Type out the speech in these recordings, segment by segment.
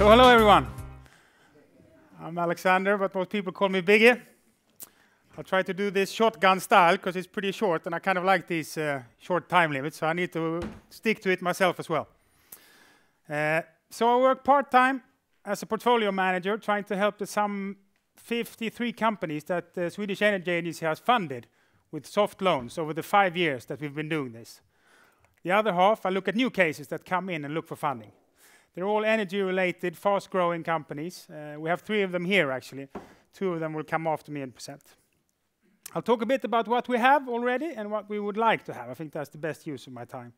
So hello everyone. I'm Alexander, but most people call me Bigge. I'll try to do this shotgun style because it's pretty short, and I kind of like these short time limits, so I need to stick to it myself as well. So I work part-time as a portfolio manager, trying to help the some 53 companies that the Swedish Energy Agency has funded with soft loans over the 5 years that we've been doing this. The other half, I look at new cases that come in and look for funding. They're all energy-related, fast-growing companies. We have 3 of them here, actually. 2 of them will come after me in present. I'll talk a bit about what we have already and what we would like to have. I think that's the best use of my time.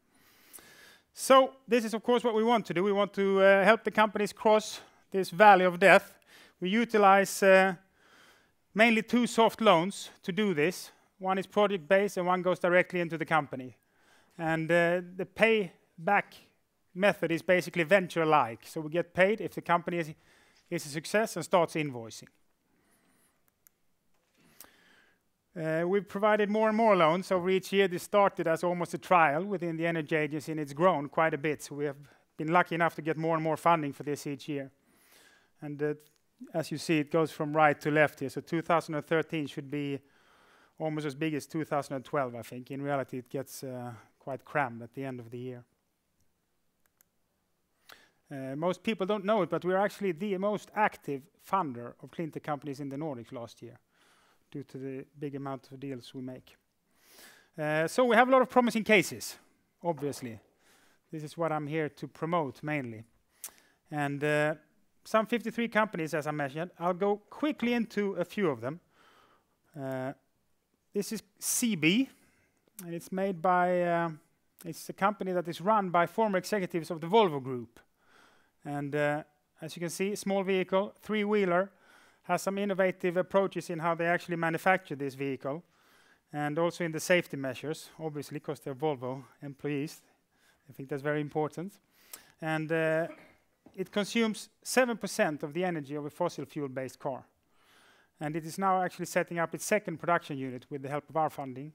So this is, of course, what we want to do. We want to help the companies cross this valley of death. We utilize mainly 2 soft loans to do this. One is project-based and one goes directly into the company. And the payback method is basically venture-like. So we get paid if the company is a success and starts invoicing. We've provided more and more loans over each year. This started as almost a trial within the Energy Agency, and it's grown quite a bit. So we have been lucky enough to get more and more funding for this each year. And as you see, it goes from right to left here. So 2013 should be almost as big as 2012, I think. In reality, it gets quite crammed at the end of the year. Most people don't know it, but we're actually the most active funder of clean tech companies in the Nordics last year, due to the big amount of deals we make. So we have a lot of promising cases, obviously. This is what I'm here to promote mainly. And some 53 companies, as I mentioned. I'll go quickly into a few of them. This is CB, and it's made by, it's a company that is run by former executives of the Volvo Group. And as you can see, small vehicle, 3-wheeler, has some innovative approaches in how they actually manufacture this vehicle, and also in the safety measures, obviously, because they're Volvo employees. I think that's very important. And it consumes 7% of the energy of a fossil fuel-based car. And it is now actually setting up its 2nd production unit with the help of our funding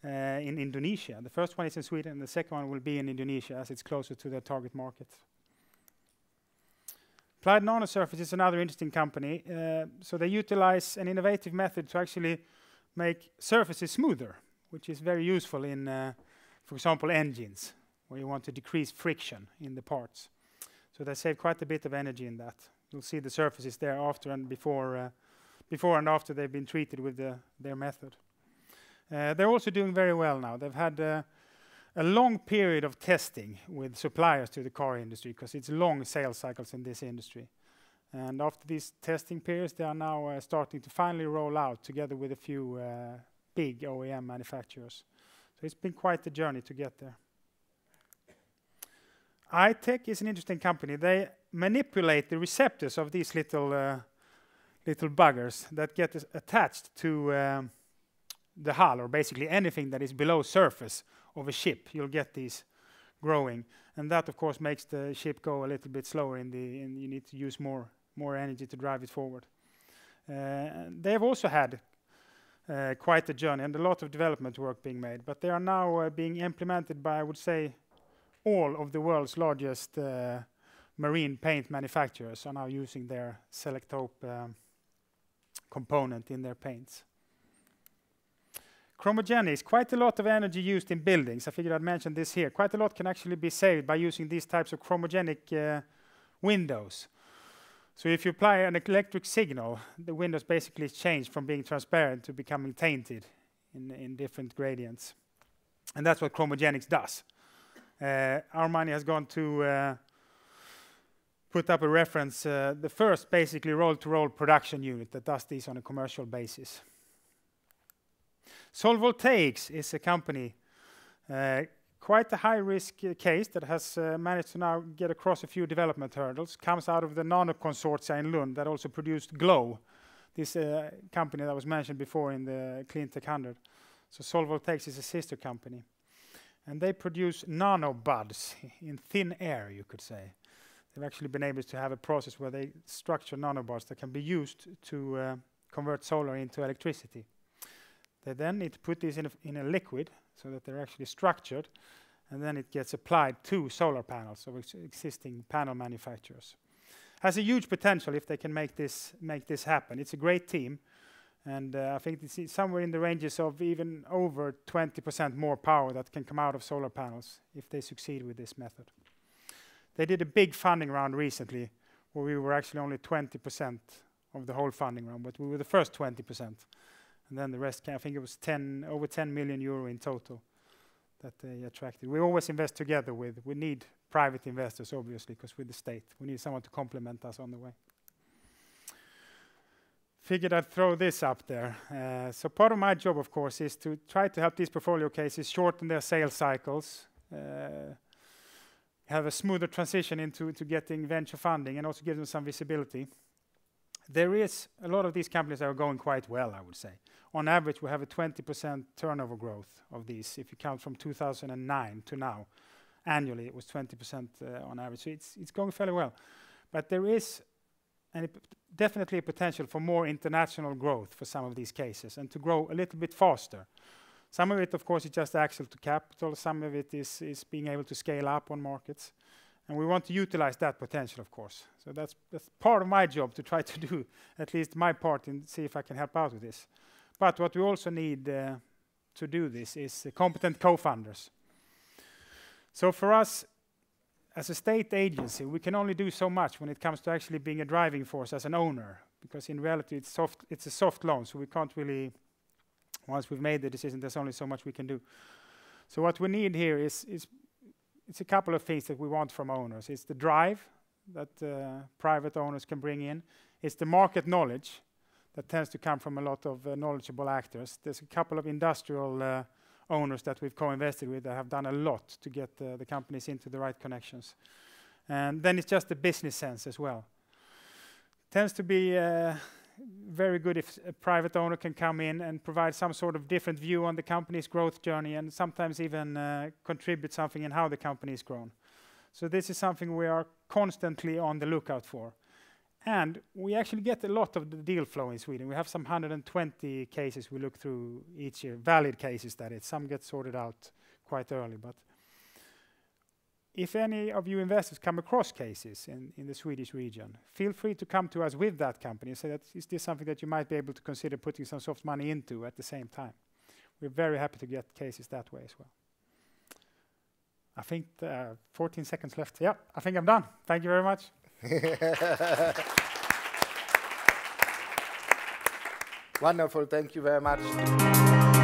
in Indonesia. The first one is in Sweden, and the second one will be in Indonesia, as it's closer to their target market. Applied Nanosurface is another interesting company. So they utilize an innovative method to actually make surfaces smoother, which is very useful in, for example, engines, where you want to decrease friction in the parts. So they save quite a bit of energy in that. You'll see the surfaces there after and before and after they've been treated with their method. They're also doing very well now. They've had a long period of testing with suppliers to the car industry, because it's long sales cycles in this industry. And after these testing periods, they are now starting to finally roll out together with a few big OEM manufacturers. So it's been quite a journey to get there. iTech is an interesting company. They manipulate the receptors of these little buggers that get attached to the hull, or basically anything that is below surface of a ship. You'll get these growing, and that of course makes the ship go a little bit slower and you need to use more energy to drive it forward. They have also had quite a journey and a lot of development work being made, but they are now being implemented by, I would say, all of the world's largest marine paint manufacturers are now using their Selektope component in their paints. Chromogenics, quite a lot of energy used in buildings. I figured I'd mention this here. Quite a lot can actually be saved by using these types of chromogenic windows. So if you apply an electric signal, the windows basically change from being transparent to becoming tainted in different gradients. And that's what chromogenics does. Our money has gone to put up a reference, the first basically roll-to-roll production unit that does these on a commercial basis. Solvoltaics is a company, quite a high-risk case that has managed to now get across a few development hurdles. Comes out of the Nano Consortia in Lund that also produced Glow, this company that was mentioned before in the Clean Tech 100. So Solvoltaics is a sister company. And they produce nanobuds in thin air, you could say. They've actually been able to have a process where they structure nanobuds that can be used to convert solar into electricity. They then need to put these in a liquid so that they're actually structured, and then it gets applied to solar panels of existing panel manufacturers. has a huge potential if they can make this happen. It's a great team, and I think it's somewhere in the ranges of even over 20% more power that can come out of solar panels if they succeed with this method. They did a big funding round recently, where we were actually only 20% of the whole funding round, but we were the first 20%. And then the rest, I think it was over 10 million euro in total that they attracted. We always invest together we need private investors, obviously, because we're the state. We need someone to complement us on the way. Figured I'd throw this up there. So part of my job, of course, is to try to help these portfolio cases shorten their sales cycles, have a smoother transition into getting venture funding, and also give them some visibility. There is a lot of these companies that are going quite well, I would say. On average, we have a 20% turnover growth of these. If you count from 2009 to now, annually it was 20% on average. So it's going fairly well. But there is definitely a potential for more international growth for some of these cases and to grow a little bit faster. Some of it, of course, is just access to capital. Some of it is being able to scale up on markets. And we want to utilize that potential, of course. So that's part of my job, to try to do at least my part and see if I can help out with this. But what we also need to do this is competent co-funders. So for us, as a state agency, we can only do so much when it comes to actually being a driving force as an owner, because in reality it's a soft loan, so we can't really, once we've made the decision, there's only so much we can do. So what we need here is it's a couple of things that we want from owners. It's the drive that private owners can bring in. It's the market knowledge that tends to come from a lot of knowledgeable actors. There's a couple of industrial owners that we've co-invested with that have done a lot to get the companies into the right connections. And then it's just the business sense as well. Tends to be very good if a private owner can come in and provide some sort of different view on the company's growth journey, and sometimes even contribute something in how the company is grown. So this is something we are constantly on the lookout for. And we actually get a lot of the deal flow in Sweden. We have some 120 cases we look through each year, valid cases that is. Some get sorted out quite early. But if any of you investors come across cases in the Swedish region, feel free to come to us with that company and say, that is this something that you might be able to consider putting some soft money into at the same time? We're very happy to get cases that way as well. I think 14 seconds left. Yeah, I think I'm done. Thank you very much. Wonderful. Thank you very much.